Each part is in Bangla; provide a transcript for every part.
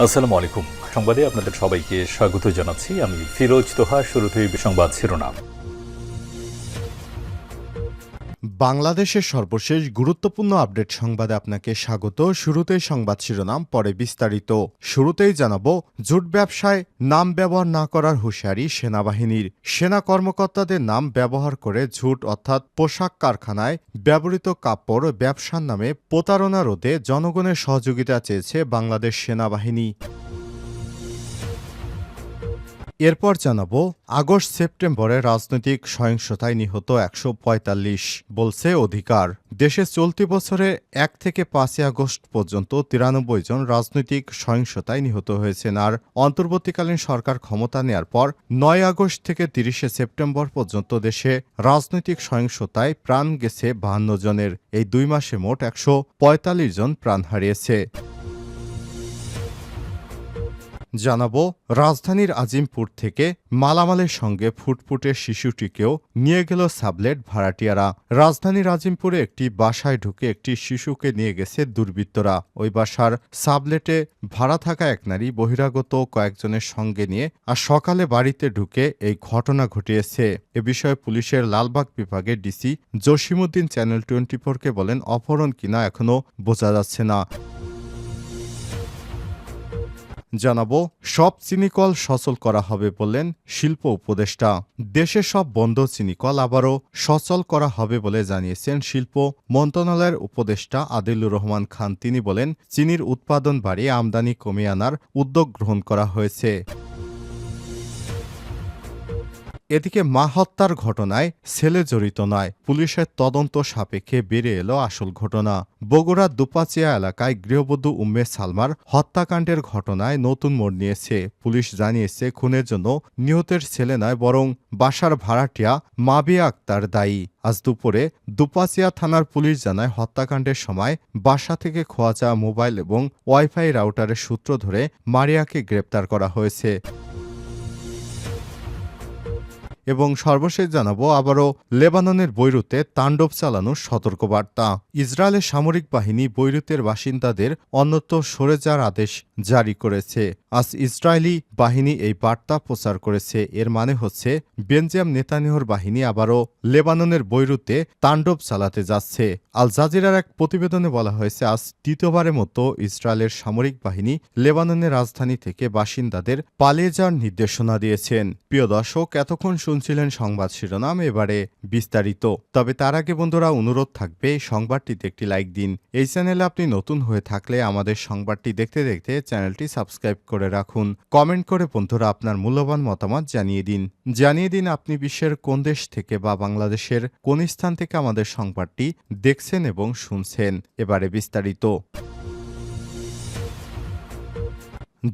আসসালামু আলাইকুম। সংবাদে আপনাদের সবাইকে স্বাগত জানাচ্ছি। আমি ফিরোজ তোহা। শুরুতেই সংবাদ শিরোনাম। বাংলাদেশের সর্বশেষ গুরুত্বপূর্ণ আপডেট সংবাদে আপনাকে স্বাগত। শুরুতেই সংবাদ শিরোনাম, পরে বিস্তারিত। শুরুতেই জানাবো, জুট ব্যবসায় নাম ব্যবহার না করার হুঁশিয়ারি সেনাবাহিনীর। সেনা কর্মকর্তাদের নাম ব্যবহার করে ঝুট অর্থাৎ পোশাক কারখানায় ব্যবহৃত কাপড় ব্যবসার নামে প্রতারণা রোধে জনগণের সহযোগিতা চেয়েছে বাংলাদেশ সেনাবাহিনী। এরপর জানাবো, আগস্ট সেপ্টেম্বরে রাজনৈতিক সহিংসতায় নিহত ১৪৫, বলছে অধিকার। দেশে চলতি বছরে ১ থেকে ৫ই আগস্ট পর্যন্ত ৯৩ জন রাজনৈতিক সহিংসতায় নিহত হয়েছেন। আর অন্তর্বর্তীকালীন সরকার ক্ষমতা নেয়ার পর ৯ আগস্ট থেকে ৩০শে সেপ্টেম্বর পর্যন্ত দেশে রাজনৈতিক সহিংসতায় প্রাণ গেছে ৫২ জনের। এই ২ মাসে মোট ১৪৫ জন প্রাণ হারিয়েছে। জানাবো, রাজধানীর আজিমপুর থেকে মালামালের সঙ্গে ফুটফুটে শিশুটিকেও নিয়ে গেল সাবলেট ভাড়াটিয়ারা। রাজধানীর আজিমপুরে একটি বাসায় ঢুকে একটি শিশুকে নিয়ে গেছে দুর্বৃত্তরা। ওই বাসার সাবলেটে ভাড়া থাকা এক নারী বহিরাগত কয়েকজনের সঙ্গে নিয়ে আর সকালে বাড়িতে ঢুকে এই ঘটনা ঘটিয়েছে। এ বিষয়ে পুলিশের লালবাগ বিভাগের ডিসি জসিমউদ্দিন চ্যানেল 24-কে বলেন, অপহরণ কিনা এখনও বোঝা যাচ্ছে না। জানাবো, সব চিনিকল সচল করা হবে বললেন শিল্প উপদেষ্টা। দেশের সব বন্ধ চিনিকল আবারও সচল করা হবে বলে জানিয়েছেন শিল্প মন্ত্রণালয়ের উপদেষ্টা আদিলুর রহমান খান। তিনি বলেন, চিনির উৎপাদন বাড়িয়ে আমদানি কমিয়ে আনার উদ্যোগ গ্রহণ করা হয়েছে। এদিকে মা হত্যার ঘটনায় ছেলে জড়িত নয়, পুলিশের তদন্ত সাপেক্ষে বেরিয়ে এলো আসল ঘটনা। বগুড়ার দুপাচিয়া এলাকায় গৃহবধূ উম্মে সালমার হত্যাকাণ্ডের ঘটনায় নতুন মোড় নিয়েছে। পুলিশ জানিয়েছে, খুনের জন্য নিহতের ছেলে নয় বরং বাসার ভাড়াটিয়া মাবিয়া আক্তার দায়ী। আজ দুপুরে দুপাচিয়া থানার পুলিশ জানায়, হত্যাকাণ্ডের সময় বাসা থেকে খোয়া যাওয়া মোবাইল এবং ওয়াইফাই রাউটারের সূত্র ধরে মারিয়াকে গ্রেপ্তার করা হয়েছে। এবং সর্বশেষ জানাবো, আবারও লেবাননের বৈরুতে তাণ্ডব চালানোর সতর্কবার্তা। ইসরায়েলের সামরিক বাহিনী বৈরুতের বাসিন্দাদের অন্যত্র সরে যাওয়ার আদেশ জারি করেছে। আজ ইসরায়েলি বাহিনী এই বার্তা প্রচার করেছে। এর মানে হচ্ছে, বেনজামিন নেতানিয়াহুর বাহিনী আবারও লেবাননের বৈরুতে তাণ্ডব চালাতে যাচ্ছে। আল জাজিরার এক প্রতিবেদনে বলা হয়েছে, আজ দ্বিতীয়বারের মতো ইসরায়েলের সামরিক বাহিনী লেবাননের রাজধানী থেকে বাসিন্দাদের পালিয়ে যাওয়ার নির্দেশনা দিয়েছেন। প্রিয় দর্শক, এতক্ষণ শুনছিলেন সংবাদ শিরোনাম, এবারে বিস্তারিত। তবে তার আগে বন্ধুরা, অনুরোধ থাকবে এই সংবাদটিতে একটি লাইক দিন। এই চ্যানেলে আপনি নতুন হয়ে থাকলে আমাদের সংবাদটি দেখতে দেখতে চ্যানেলটি সাবস্ক্রাইব করে রাখুন। কমেন্ট করে বন্ধুরা আপনার মূল্যবান মতামত জানিয়ে দিন আপনি বিশ্বের কোন দেশ থেকে বা বাংলাদেশের কোন স্থান থেকে আমাদের সংবাদটি দেখছেন এবং শুনছেন। এবারে বিস্তারিত।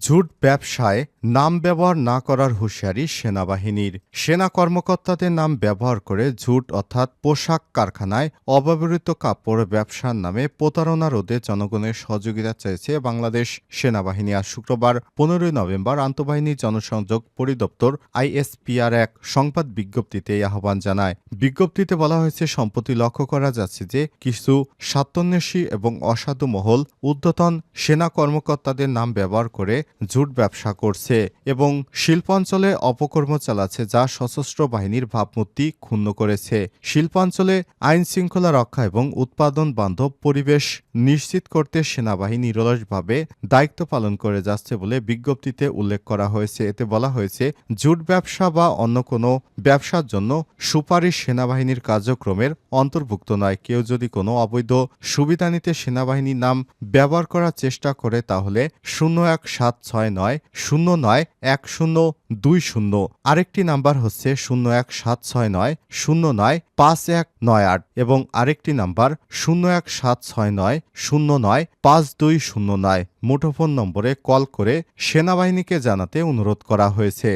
ঝুট ব্যবসায় নাম ব্যবহার না করার হুঁশিয়ারি সেনাবাহিনীর। সেনা কর্মকর্তাদের নাম ব্যবহার করে ঝুট অর্থাৎ পোশাক কারখানায় অব্যবহৃত কাপড় ব্যবসার নামে প্রতারণা রোধে জনগণের সহযোগিতা চেয়েছে বাংলাদেশ সেনাবাহিনী। আজ শুক্রবার 15 নভেম্বর আন্তঃবাহিনী জনসংযোগ পরিদপ্তর ISPR এক সংবাদ বিজ্ঞপ্তিতে এই আহ্বান জানায়। বিজ্ঞপ্তিতে বলা হয়েছে, সম্প্রতি লক্ষ্য করা যাচ্ছে যে কিছু স্বার্থান্বেষী এবং অসাধু মহল ঊর্ধ্বতন সেনা কর্মকর্তাদের নাম ব্যবহার করে ঝুট ব্যবসা করছে এবং শিল্পাঞ্চলে অপকর্ম চালাচ্ছে, যা সশস্ত্র বাহিনীর ভাবমূর্তি ক্ষুণ্ণ করেছে। শিল্পাঞ্চলে আইন শৃঙ্খলা রক্ষা এবং উৎপাদন বান্ধব পরিবেশ নিশ্চিত করতে সেনাবাহিনী নিরলসভাবে দায়িত্ব পালন করে যাচ্ছে বলে বিজ্ঞপ্তিতে উল্লেখ করা হয়েছে। এতে বলা হয়েছে, ঝুট ব্যবসা বা অন্য কোনো ব্যবসার জন্য সুপারিশ সেনাবাহিনীর কার্যক্রমের অন্তর্ভুক্ত নয়। কেউ যদি কোনো অবৈধ সুবিধা নিতে সেনাবাহিনীর নাম ব্যবহার করার চেষ্টা করে তাহলে 01769091020। আরেকটি নাম্বার হচ্ছে 01769095198 এবং আরেকটি নাম্বার 01769095209। মুঠোফোন নম্বরে কল করে সেনাবাহিনীকে জানাতে অনুরোধ করা হয়েছে।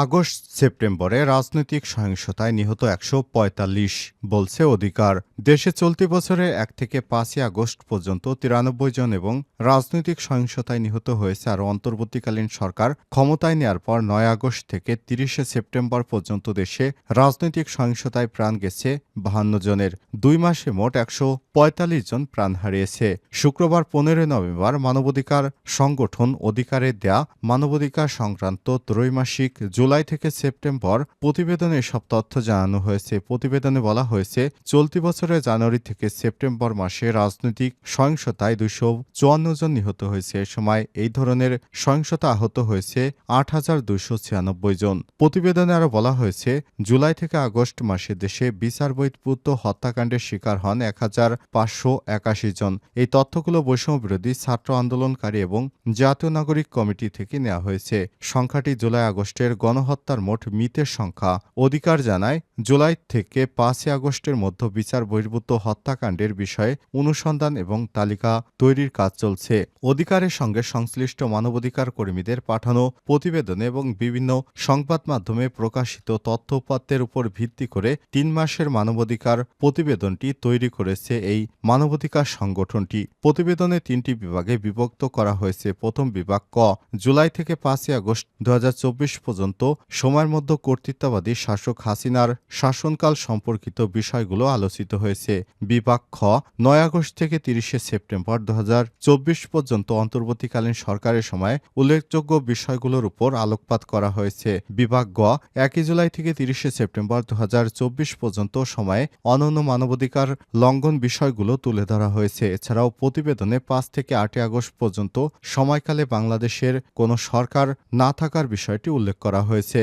আগস্ট সেপ্টেম্বরে রাজনৈতিক সহিংসতায় নিহত ১৪৫ বলছে অধিকার। দেশে চলতি বছরে ১ থেকে ৫ই আগস্ট পর্যন্ত ৯৩ জন এবং রাজনৈতিক সহিংসতায় নিহত হয়েছে। আর অন্তর্বর্তীকালীন সরকার ক্ষমতায় নেয়ার পর ৯ আগস্ট থেকে ৩০শে সেপ্টেম্বর পর্যন্ত দেশে রাজনৈতিক সহিংসতায় প্রাণ গেছে ৫২ জনের। ২ মাসে মোট ১৪৫ জন প্রাণ হারিয়েছে। শুক্রবার ১৫ নভেম্বর মানবাধিকার সংগঠন অধিকারে দেয়া মানবাধিকার সংক্রান্ত ত্রৈমাসিক জুলাই থেকে সেপ্টেম্বর প্রতিবেদনে এসব তথ্য জানানো হয়েছে। প্রতিবেদনে বলা হয়েছে, চলতি বছরের জানুয়ারি থেকে সেপ্টেম্বর মাসে রাজনৈতিক সহিংসতায় ২৫৪ জন নিহত হয়েছে। এ সময় এই ধরনের সহিংসতা আহত হয়েছে ৮,২৯৬ জন। প্রতিবেদনে আরও বলা হয়েছে, জুলাই থেকে আগস্ট মাসে দেশে বিচার বহির্ভূত হত্যাকাণ্ডের শিকার হন ১,৫৮১ জন। এই তথ্যগুলো বৈষম্য বিরোধী ছাত্র আন্দোলনকারী এবং জাতীয় নাগরিক কমিটি থেকে নেওয়া হয়েছে। সংখ্যাটি জুলাই আগস্টের গণহত্যার মোট মৃতের সংখ্যা। অধিকার জানায়, জুলাই থেকে ৫ই আগস্টের মধ্যে বিচার বহির্ভূত হত্যাকাণ্ডের বিষয়ে অনুসন্ধান এবং তালিকা তৈরির কাজ চলছে। অধিকারের সঙ্গে সংশ্লিষ্ট মানবাধিকার কর্মীদের পাঠানো প্রতিবেদনে এবং বিভিন্ন সংবাদ মাধ্যমে প্রকাশিত তথ্যউপাত্তের উপর ভিত্তি করে ৩ মাসের মানবাধিকার প্রতিবেদনটি তৈরি করেছে এই মানবাধিকার সংগঠনটি। প্রতিবেদনে ৩টি বিভাগে বিভক্ত করা হয়েছে। প্রথম বিভাগ ক, জুলাই থেকে ৫ই আগস্ট ২০২৪ পর্যন্ত সময়ের মধ্যে কর্তৃত্ববাদী শাসক হাসিনার শাসনকাল সম্পর্কিত বিষয়গুলো আলোচিত হয়েছে। বিভাগ খ, ৯ আগস্ট থেকে ৩০শে সেপ্টেম্বর ২০২৪ পর্যন্ত অন্তর্বর্তীকালীন সরকারের সময় উল্লেখযোগ্য বিষয়গুলোর উপর আলোকপাত করা হয়েছে। বিভাগ গ, ১ জুলাই থেকে ৩০শে সেপ্টেম্বর ২০২৪ পর্যন্ত সময়ে অনন্য মানবাধিকার লঙ্ঘন বিষয়গুলো তুলে ধরা হয়েছে। এছাড়াও প্রতিবেদনে ৫ থেকে ৮ই আগস্ট পর্যন্ত সময়কালে বাংলাদেশের কোনো সরকার না থাকার বিষয়টি উল্লেখ করা হয়েছে।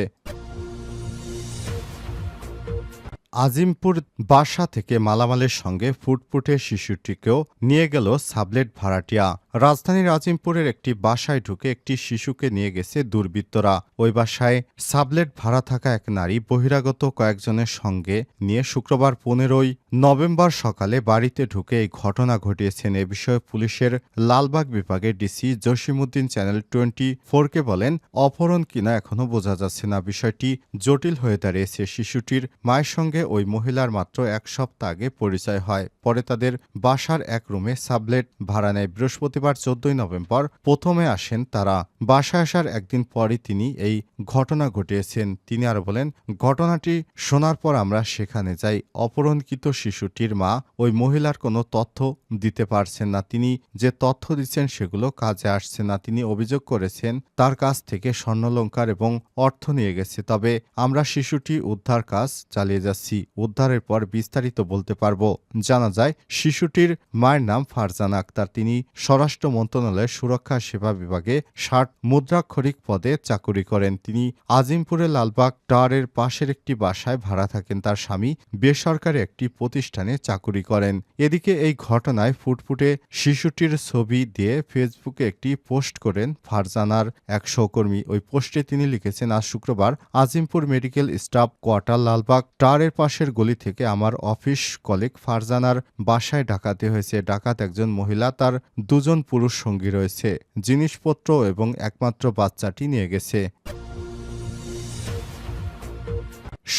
আজিমপুর বাসা থেকে মালামালের সঙ্গে ফুটফুটে শিশুটিকেও নিয়ে গেল সাবলেট ভাড়াটিয়া। রাজধানীর আজিমপুরের একটি বাসায় ঢুকে একটি শিশুকে নিয়ে গেছে দুর্বৃত্তরা। ওই বাসায় সাবলেট ভাড়া থাকা এক নারী বহিরাগত কয়েকজনের সঙ্গে নিয়ে শুক্রবার ১৫ই নভেম্বর সকালে বাড়িতে ঢুকে এই ঘটনা ঘটিয়েছেন। এ বিষয়ে পুলিশের লালবাগ বিভাগের ডিসি জসিমউদ্দিন চ্যানেল 24কে বলেন, অপহরণ কিনা এখনও বোঝা যাচ্ছে না। বিষয়টি জটিল হয়ে দাঁড়িয়েছে। শিশুটির মায়ের সঙ্গে ওই মহিলার মাত্র ১ সপ্তাহ আগে পরিচয় হয়। পরে তাদের বাসার এক রুমে সাবলেট ভাড়া নেয়। বৃহস্পতিবার ১৪ই নভেম্বর প্রথমে আসেন তারা। বাসায় আসার একদিন পরই তিনি এই ঘটনা ঘটিয়েছেন। তিনি আরও বলেন, ঘটনাটি শোনার পর আমরা সেখানে যাই। অপহরণকৃত শিশুটির মা ওই মহিলার কোনো তথ্য দিতে পারছেন না। তিনি যে তথ্য দিচ্ছেন সেগুলো কাজে আসছে না। তিনি অভিযোগ করেছেন তার কাছ থেকে স্বর্ণালংকার এবং অর্থ নিয়ে গেছে। তবে আমরা শিশুটি উদ্ধার কাজ চালিয়ে যাচ্ছি। উদ্ধারের পর বিস্তারিত বলতে পারব। জানা যায়, শিশুটির মায়ের নাম ফারজানা আক্তার। তিনি স্বরাষ্ট্র মন্ত্রণালয়ের সুরক্ষা সেবা বিভাগে ৬০ মুদ্রাক্ষরিক পদে চাকুরি করেন। তিনি আজিমপুরের লালবাগ টাওয়ারের পাশের একটি বাসায় ভাড়া থাকেন। তার স্বামী বেসরকারি একটি প্রতিষ্ঠানে চাকুরি করেন। এদিকে এই ঘটনায় ফুটফুটে শিশুটির ছবি দিয়ে ফেসবুকে একটি পোস্ট করেন ফারজানার এক সহকর্মী। ওই পোস্টে তিনি লিখেছেন, আজ শুক্রবার Azimpur medical staff quarter Lalbagh টাওয়ারের পাশের গলি থেকে আমার অফিস কলিগ ফারজানার বাসায় ডাকাতি হয়েছে। ডাকাত একজন মহিলা, তার ২ জন পুরুষ সঙ্গী রয়েছে। জিনিসপত্র এবং একমাত্র বাচ্চাটি নিয়ে গেছে।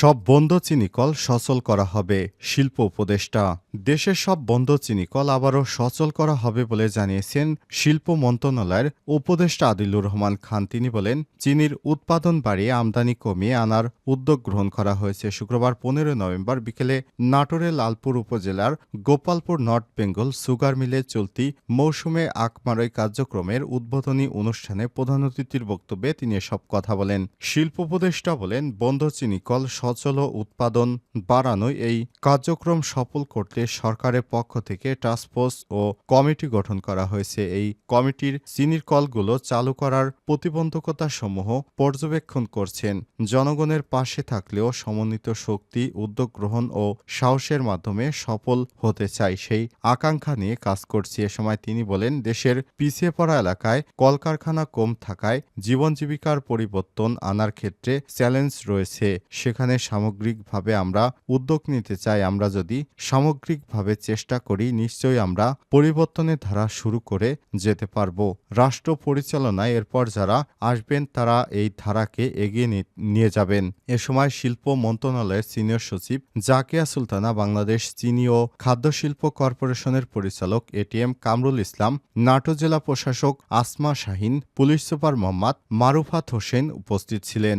সব বন্ধ চিনিকল সচল করা হবে, শিল্প উপদেষ্টা। দেশের সব বন্ধ চিনিকল আবারও সচল করা হবে বলে জানিয়েছেন শিল্প মন্ত্রণালয়ের উপদেষ্টা আদিলুর রহমান খান। তিনি বলেন, চিনির উৎপাদন বাড়িয়ে আমদানি কমিয়ে আনার উদ্যোগ গ্রহণ করা হয়েছে। শুক্রবার ১৫ নভেম্বর বিকেলে নাটোরের লালপুর উপজেলার গোপালপুর নর্থ বেঙ্গল সুগার মিলে চলতি মৌসুমে আখমারই কার্যক্রমের উদ্বোধনী অনুষ্ঠানে প্রধান অতিথির বক্তব্যে তিনি এসব কথা বলেন। শিল্প উপদেষ্টা বলেন, বন্ধ চিনিকল সচল ও উৎপাদন বাড়ানোই এই কার্যক্রম সফল করতে সরকারের পক্ষ থেকে টাস্কফোর্স ও কমিটি গঠন করা হয়েছে। এই কমিটির চিনির কলগুলো চালু করার প্রতিবন্ধকতাসমূহ পর্যবেক্ষণ করছেন। জনগণের পাশে থাকলেও সমন্বিত শক্তি, উদ্যোগ গ্রহণ ও সাহসের মাধ্যমে সফল হতে চাই, সেই আকাঙ্ক্ষা নিয়ে কাজ করছি। এ সময় তিনি বলেন, দেশের পিছিয়ে পড়া এলাকায় কলকারখানা কম থাকায় জীবন জীবিকার পরিবর্তন আনার ক্ষেত্রে চ্যালেঞ্জ রয়েছে। সেখানে সামগ্রিকভাবে আমরা উদ্যোগ নিতে চাই। আমরা যদি সামগ্রিক সামগ্রিকভাবে চেষ্টা করি নিশ্চয়ই আমরা পরিবর্তনের ধারা শুরু করে যেতে পারব। রাষ্ট্র পরিচালনায় এরপর যারা আসবেন তারা এই ধারাকে এগিয়ে নিয়ে যাবেন। এ সময় শিল্প মন্ত্রণালয়ের সিনিয়র সচিব জাকিয়া সুলতানা, বাংলাদেশ চিনি ও খাদ্যশিল্প কর্পোরেশনের পরিচালক এটিএম কামরুল ইসলাম, নাটোর জেলা প্রশাসক আসমা শাহিন, পুলিশ সুপার মোহাম্মদ মারুফাত হোসেন উপস্থিত ছিলেন।